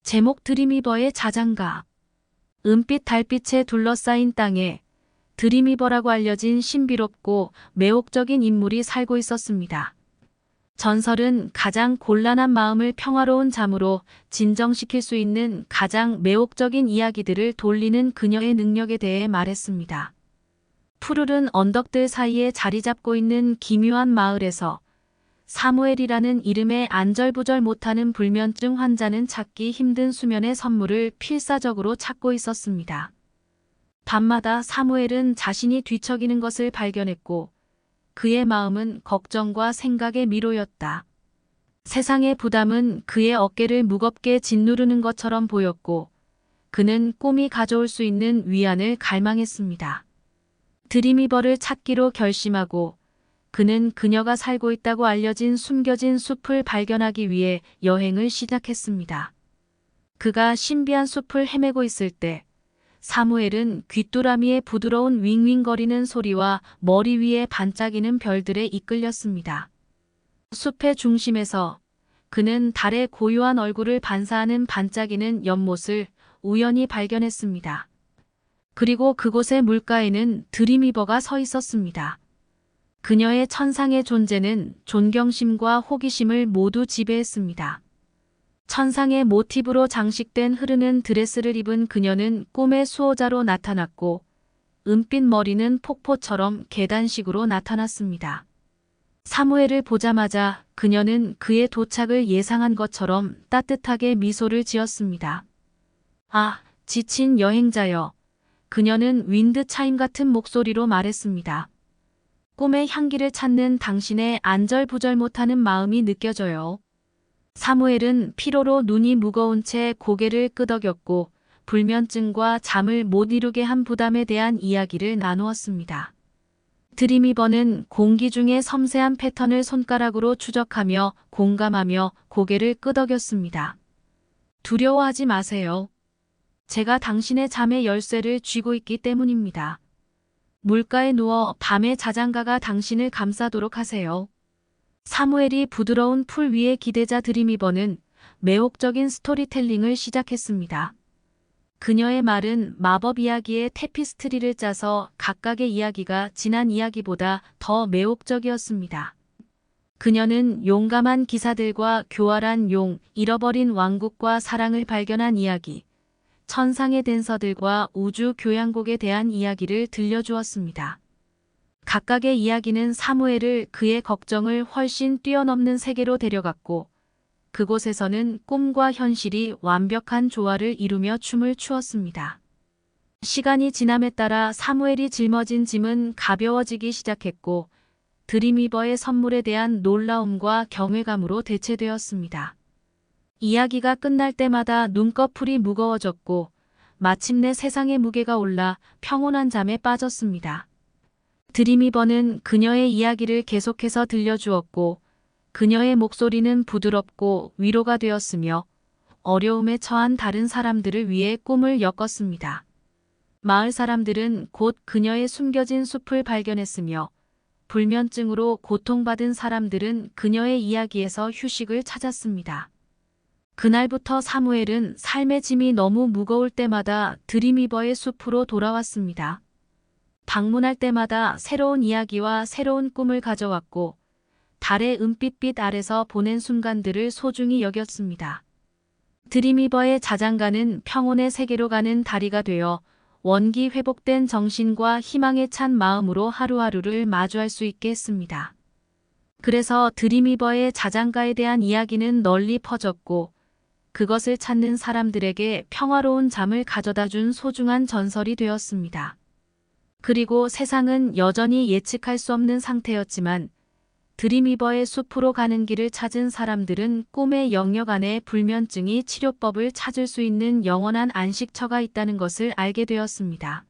제목 드림위버의 자장가. 은빛 달빛에 둘러싸인 땅에 드림위버라고 알려진 신비롭고 매혹적인 인물이 살고 있었습니다. 전설은 가장 곤란한 마음을 평화로운 잠으로 진정시킬 수 있는 가장 매혹적인 이야기들을 돌리는 그녀의 능력에 대해 말했습니다. 푸르른 언덕들 사이에 자리 잡고 있는 기묘한 마을에서 사무엘이라는 이름에 안절부절 못하는 불면증 환자는 찾기 힘든 수면의 선물을 필사적으로 찾고 있었습니다. 밤마다 사무엘은 자신이 뒤척이는 것을 발견했고 그의 마음은 걱정과 생각의 미로였다. 세상의 부담은 그의 어깨를 무겁게 짓누르는 것처럼 보였고 그는 꿈이 가져올 수 있는 위안을 갈망했습니다. 드림위버를 찾기로 결심하고 그는 그녀가 살고 있다고 알려진 숨겨진 숲을 발견하기 위해 여행을 시작했습니다. 그가 신비한 숲을 헤매고 있을 때 사무엘은 귀뚜라미의 부드러운 윙윙거리는 소리와 머리 위에 반짝이는 별들에 이끌렸습니다. 숲의 중심에서 그는 달의 고요한 얼굴을 반사하는 반짝이는 연못을 우연히 발견했습니다. 그리고 그곳의 물가에는 드림위버가 서 있었습니다. 그녀의 천상의 존재는 존경심과 호기심을 모두 지배했습니다. 천상의 모티브로 장식된 흐르는 드레스를 입은 그녀는 꿈의 수호자로 나타났고 은빛 머리는 폭포처럼 계단식으로 나타났습니다. 사무엘을 보자마자 그녀는 그의 도착을 예상한 것처럼 따뜻하게 미소를 지었습니다. 아, 지친 여행자여. 그녀는 윈드 차임 같은 목소리로 말했습니다. 꿈의 향기를 찾는 당신의 안절부절 못하는 마음이 느껴져요. 사무엘은 피로로 눈이 무거운 채 고개를 끄덕였고 불면증과 잠을 못 이루게 한 부담에 대한 이야기를 나누었습니다. 드림위버는 공기 중의 섬세한 패턴을 손가락으로 추적하며 공감하며 고개를 끄덕였습니다. 두려워하지 마세요. 제가 당신의 잠의 열쇠를 쥐고 있기 때문입니다. 물가에 누워 밤의 자장가가 당신을 감싸도록 하세요. 사무엘이 부드러운 풀 위에 기대자 드림위버는 매혹적인 스토리텔링을 시작했습니다. 그녀의 말은 마법 이야기의 테피스트리를 짜서 각각의 이야기가 지난 이야기보다 더 매혹적이었습니다. 그녀는 용감한 기사들과 교활한 용, 잃어버린 왕국과 사랑을 발견한 이야기, 천상의 댄서들과 우주 교향곡에 대한 이야기를 들려주었습니다. 각각의 이야기는 사무엘을 그의 걱정을 훨씬 뛰어넘는 세계로 데려갔고 그곳에서는 꿈과 현실이 완벽한 조화를 이루며 춤을 추었습니다. 시간이 지남에 따라 사무엘이 짊어진 짐은 가벼워지기 시작했고 드림위버의 선물에 대한 놀라움과 경외감으로 대체되었습니다. 이야기가 끝날 때마다 눈꺼풀이 무거워졌고 마침내 세상의 무게가 올라 평온한 잠에 빠졌습니다. 드림위버는 그녀의 이야기를 계속해서 들려주었고 그녀의 목소리는 부드럽고 위로가 되었으며 어려움에 처한 다른 사람들을 위해 꿈을 엮었습니다. 마을 사람들은 곧 그녀의 숨겨진 숲을 발견했으며 불면증으로 고통받은 사람들은 그녀의 이야기에서 휴식을 찾았습니다. 그날부터 사무엘은 삶의 짐이 너무 무거울 때마다 드림위버의 숲으로 돌아왔습니다. 방문할 때마다 새로운 이야기와 새로운 꿈을 가져왔고 달의 은빛빛 아래서 보낸 순간들을 소중히 여겼습니다. 드림위버의 자장가는 평온의 세계로 가는 다리가 되어 원기 회복된 정신과 희망에 찬 마음으로 하루하루를 마주할 수 있게 했습니다. 그래서 드림위버의 자장가에 대한 이야기는 널리 퍼졌고 그것을 찾는 사람들에게 평화로운 잠을 가져다 준 소중한 전설이 되었습니다. 그리고 세상은 여전히 예측할 수 없는 상태였지만 드림위버의 숲으로 가는 길을 찾은 사람들은 꿈의 영역 안에 불면증이 치료법을 찾을 수 있는 영원한 안식처가 있다는 것을 알게 되었습니다.